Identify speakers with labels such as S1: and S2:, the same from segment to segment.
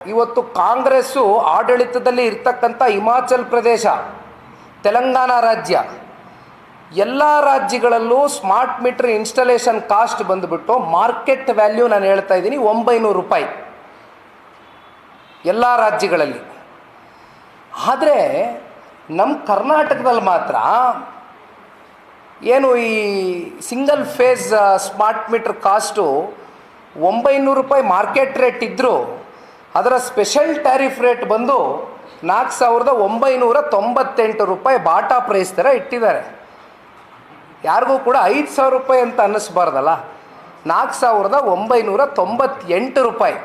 S1: ಇವತ್ತು ಕಾಂಗ್ರೆಸ್ಸು ಆಡಳಿತದಲ್ಲಿ ಇರ್ತಕ್ಕಂಥ ಹಿಮಾಚಲ್ ಪ್ರದೇಶ, ತೆಲಂಗಾಣ ರಾಜ್ಯ, ಎಲ್ಲ ರಾಜ್ಯಗಳಲ್ಲೂ ಸ್ಮಾರ್ಟ್ ಮೀಟರ್ ಇನ್ಸ್ಟಾಲೇಷನ್ ಕಾಸ್ಟ್ ಬಂದುಬಿಟ್ಟು ಮಾರ್ಕೆಟ್ ವ್ಯಾಲ್ಯೂ ನಾನು ಹೇಳ್ತಾ ಇದ್ದೀನಿ 900 ರೂಪಾಯಿ ಎಲ್ಲ ರಾಜ್ಯಗಳಲ್ಲಿ. ಆದರೆ ನಮ್ಮ ಕರ್ನಾಟಕದಲ್ಲಿ ಮಾತ್ರ ಏನು ಈ single phase smart meter cost 900 ರೂಪಾಯಿ ಮಾರ್ಕೆಟ್ ರೇಟ್ ಇದ್ದರೂ ಅದರ ಸ್ಪೆಷಲ್ ಟ್ಯಾರಿಫ್ ರೇಟ್ ಬಂದು 4,998 ರೂಪಾಯಿ ಬಾಟಾ ಪ್ರೈಸ್ ಥರ ಇಟ್ಟಿದ್ದಾರೆ. ಯಾರಿಗೂ ಕೂಡ 5,000 ರೂಪಾಯಿ ಅಂತ ಅನ್ನಿಸ್ಬಾರ್ದಲ್ಲ. 4,998 ರೂಪಾಯಿ,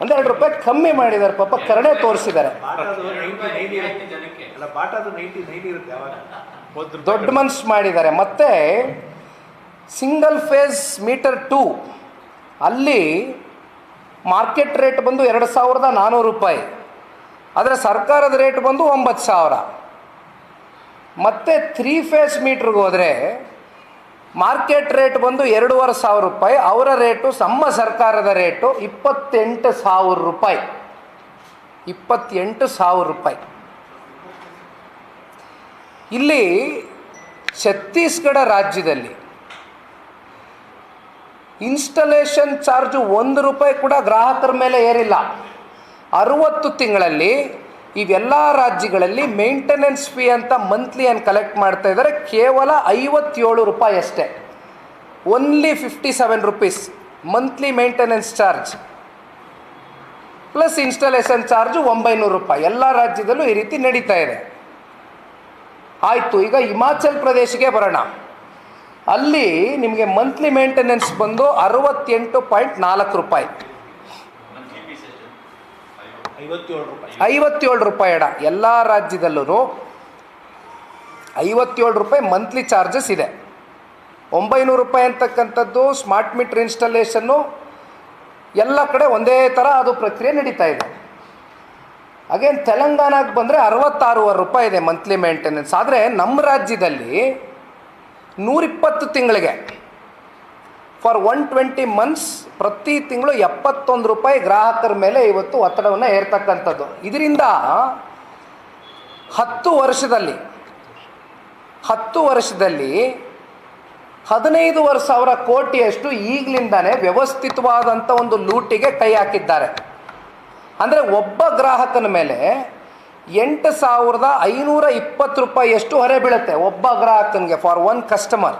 S1: ಒಂದೆರಡು ರೂಪಾಯಿ ಕಮ್ಮಿ ಮಾಡಿದ್ದಾರೆ. ಪಾಪ ಕರುಣೆ ತೋರಿಸಿದ್ದಾರೆ, ದೊಡ್ಡ ಮನ್ಸು ಮಾಡಿದ್ದಾರೆ. ಮತ್ತು ಸಿಂಗಲ್ ಫೇಸ್ ಮೀಟರ್ 2 ಅಲ್ಲಿ ಮಾರ್ಕೆಟ್ ರೇಟ್ ಬಂದು 2,400 ರೂಪಾಯಿ, ಆದರೆ ಸರ್ಕಾರದ ರೇಟ್ ಬಂದು 9,000. ಮತ್ತು 3 ಫೇಸ್ ಮೀಟ್ರಿಗೆ ಹೋದರೆ ಮಾರ್ಕೆಟ್ ರೇಟ್ ಬಂದು 2,500 ರೂಪಾಯಿ, ಅವರ ರೇಟು ನಮ್ಮ ಸರ್ಕಾರದ ರೇಟು 28,000 ರೂಪಾಯಿ. 28,000 ರೂಪಾಯಿ. ಇಲ್ಲಿ ಛತ್ತೀಸ್ಗಢ ರಾಜ್ಯದಲ್ಲಿ ಇನ್ಸ್ಟಾಲೇಷನ್ ಚಾರ್ಜು 1 ರೂಪಾಯಿ ಕೂಡ ಗ್ರಾಹಕರ ಮೇಲೆ ಏರಿಲ್ಲ. 60 ತಿಂಗಳಲ್ಲಿ ಇವೆಲ್ಲ ರಾಜ್ಯಗಳಲ್ಲಿ ಮೇಂಟೆನೆನ್ಸ್ ಫೀ ಅಂತ ಮಂತ್ಲಿ ಏನು ಕಲೆಕ್ಟ್ ಮಾಡ್ತಾ ಇದ್ದಾರೆ ಕೇವಲ 57 ರೂಪಾಯಿ ಅಷ್ಟೇ. Only 57 rupees monthly maintenance charge plus installation charge 900 ರೂಪಾಯಿ. ಎಲ್ಲ ರಾಜ್ಯದಲ್ಲೂ ಈ ರೀತಿ ನಡೀತಾ ಇದೆ. ಆಯಿತು, ಈಗ ಹಿಮಾಚಲ್ ಪ್ರದೇಶಕ್ಕೆ ಬರೋಣ. ಅಲ್ಲಿ ನಿಮಗೆ ಮಂತ್ಲಿ ಮೇಂಟೆನೆನ್ಸ್ ಬಂದು 68.4 ರೂಪಾಯಿ, 57 ರೂಪಾಯಿ ಎಡ. ಎಲ್ಲ ರಾಜ್ಯದಲ್ಲೂ 57 ರೂಪಾಯಿ ಮಂತ್ಲಿ ಚಾರ್ಜಸ್ ಇದೆ. 900 ರೂಪಾಯಿ ಅಂತಕ್ಕಂಥದ್ದು ಸ್ಮಾರ್ಟ್ ಮೀಟರ್ ಇನ್ಸ್ಟಾಲೇಷನ್ನು ಎಲ್ಲ ಕಡೆ ಒಂದೇ ಥರ ಅದು ಪ್ರಕ್ರಿಯೆ ನಡೀತಾ ಇದೆ. ಅಗೇನ್ ತೆಲಂಗಾಣಕ್ಕೆ ಬಂದರೆ 66 ರೂಪಾಯಿ ಇದೆ ಮಂತ್ಲಿ ಮೇಂಟೆನೆನ್ಸ್. ಆದರೆ ನಮ್ಮ ರಾಜ್ಯದಲ್ಲಿ 120 ತಿಂಗಳಿಗೆ ಫಾರ್ 120 ಮಂತ್ಸ್ ಪ್ರತಿ ತಿಂಗಳು 71 ರೂಪಾಯಿ ಗ್ರಾಹಕರ ಮೇಲೆ ಇವತ್ತು ಒತ್ತಡವನ್ನು ಏರ್ತಕ್ಕಂಥದ್ದು. ಇದರಿಂದ 10 ವರ್ಷದಲ್ಲಿ 15,000 ಕೋಟಿಯಷ್ಟು ಈಗಲಿಂದಾನೇ ವ್ಯವಸ್ಥಿತವಾದಂಥ ಒಂದು ಲೂಟಿಗೆ ಕೈ ಹಾಕಿದ್ದಾರೆ. ಅಂದರೆ ಒಬ್ಬ ಗ್ರಾಹಕನ ಮೇಲೆ 8,520 ರೂಪಾಯಿಯಷ್ಟು ಹೊರೆ ಬೀಳುತ್ತೆ ಒಬ್ಬ ಗ್ರಾಹಕನಿಗೆ ಫಾರ್ ಒನ್ ಕಸ್ಟಮರ್.